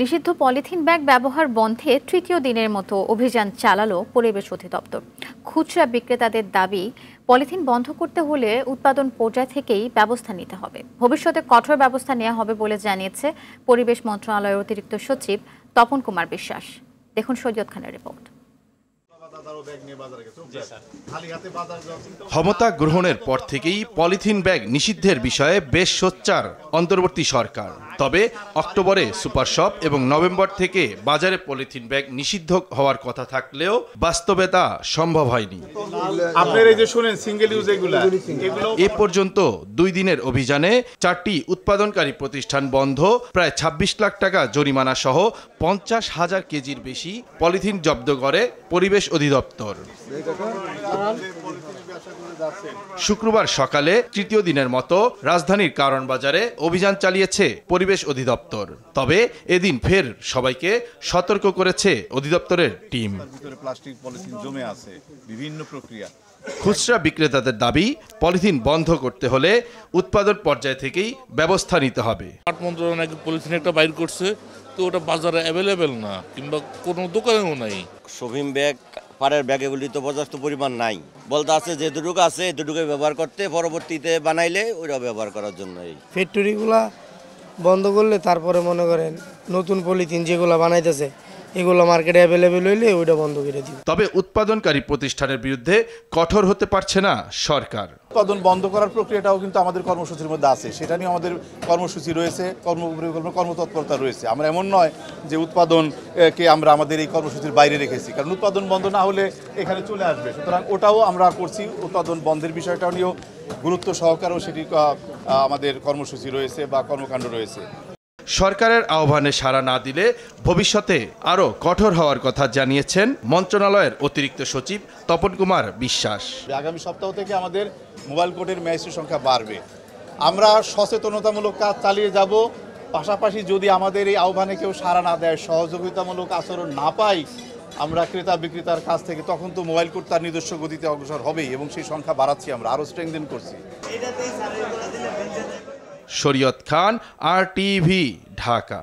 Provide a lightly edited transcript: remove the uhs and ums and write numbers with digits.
নিষিদ্ধ polythene bag ব্যবহার বন্ধে তৃতীয় দিনের মতো অভিযান চালালো পরিবেশ অধিদপ্তর। খুচরা বিক্রেতাদের দাবি, পলিথিন বন্ধ করতে হলে উৎপাদন পর্যায় থেকেই ব্যবস্থা নিতে হবে। ভবিষ্যতে কঠোর ব্যবস্থা নেওয়া হবে বলে জানিয়েছে পরিবেশ মন্ত্রণালয়ের অতিরিক্ত সচিব তপন কুমার বিশ্বাস। দেখুন সৈয়দ খানের রিপোর্ট। ক্ষমতা গ্রহণের পর থেকেই পলিথিন ব্যাগ নিষিদ্ধের বিষয়ে বেশ সোচ্চার অন্তর্বর্তী সরকার। তবে অক্টোবরে সুপার শপ এবং নভেম্বর থেকে বাজারে পলিথিন ব্যাগ নিষিদ্ধ হওয়ার কথা থাকলেও বাস্তবে তা সম্ভব হয়নি। এ পর্যন্ত 2 দিনের অভিযানে 4টি উৎপাদনকারী প্রতিষ্ঠান বন্ধ, প্রায় 26 লাখ টাকা জরিমানা সহ 50,000 কেজির বেশি পলিথিন জব্দ করে পরিবেশ অধিদপ্তর। শুক্রবার সকালে তৃতীয় দিনের মতো রাজধানীর কারণ বাজারে অভিযান চালিয়েছে পরিবেশ অধিদপ্তর। তবে এদিন ফের সবাইকে সতর্ক করেছে অধিদপ্তরের টিম। খুচরা বিক্রেতাদের দাবি, পলিথিন বন্ধ করতে হলে উৎপাদন পর্যায় থেকেই ব্যবস্থা নিতে হবে। আট মন্ত্রণালয় নাকি পলিথিন একটা বাইর করছে, তো ওটা বাজারে অ্যাভেলেবেল না, কিংবা কোনো দোকানেও নাই। শপিং ব্যাগ, পাড়ের ব্যাগ এগুলি তো পর্যাপ্ত পরিমাণ নাই, বলতে আছে যে দুটুকু আছে দুটুকু ব্যবহার করতে, পরবর্তীতে বানাইলে ওইটা ব্যবহার করার জন্য। এই ফ্যাক্টরিগুলা বন্ধ করলে তারপরে মনে করেন নতুন পলিথিন যেগুলো বানাইতেছে এগুলো মার্কেটে অ্যাভেলেবেল হইলে ওইটা বন্ধ করে দিবে। তবে উৎপাদনকারী প্রতিষ্ঠানের বিরুদ্ধে কঠোর হতে পারছে না সরকার। উৎপাদন বন্ধ করার প্রক্রিয়াটাও কিন্তু আমাদের কর্মসূচির মধ্যে আছে, সেটা নিয়ে আমাদের কর্মসূচি রয়েছে, কর্মতৎপরতা রয়েছে। আমরা এমন নয় যে উৎপাদনকে আমরা আমাদের এই কর্মসূচির বাইরে রেখেছি, কারণ উৎপাদন বন্ধ না হলে এখানে চলে আসবে। সুতরাং ওটাও আমরা করছি, উৎপাদন বন্ধের বিষয়টাও নিয়েও গুরুত্ব সহকারেও সেটি আমাদের কর্মসূচি রয়েছে বা কর্মকাণ্ড রয়েছে। সরকারের আহ্বানে সাড়া না দিলে ভবিষ্যতে আরও কঠোর হওয়ার কথা জানিয়েছেন মন্ত্রণালয়ের অতিরিক্ত সচিব তপন কুমার বিশ্বাস। আগামী সপ্তাহ থেকে আমাদের মোবাইল কোর্টের ম্যাজিস্ট্রেট সংখ্যা বাড়বে। আমরা সচেতনতামূলক কাজ চালিয়ে যাব। পাশাপাশি যদি আমাদের এই আহ্বানে কেউ সাড়া না দেয়, সহযোগিতামূলক আচরণ না পাই আমরা ক্রেতা বিক্রেতার কাছ থেকে, তখন তো মোবাইল কোর্ট তার নিজস্ব গতিতে অগ্রসর হবেই, এবং সেই সংখ্যা বাড়াচ্ছি, আমরা আরও স্ট্রেংথেন করছি। শরীয়ত খান, RTV, ঢাকা।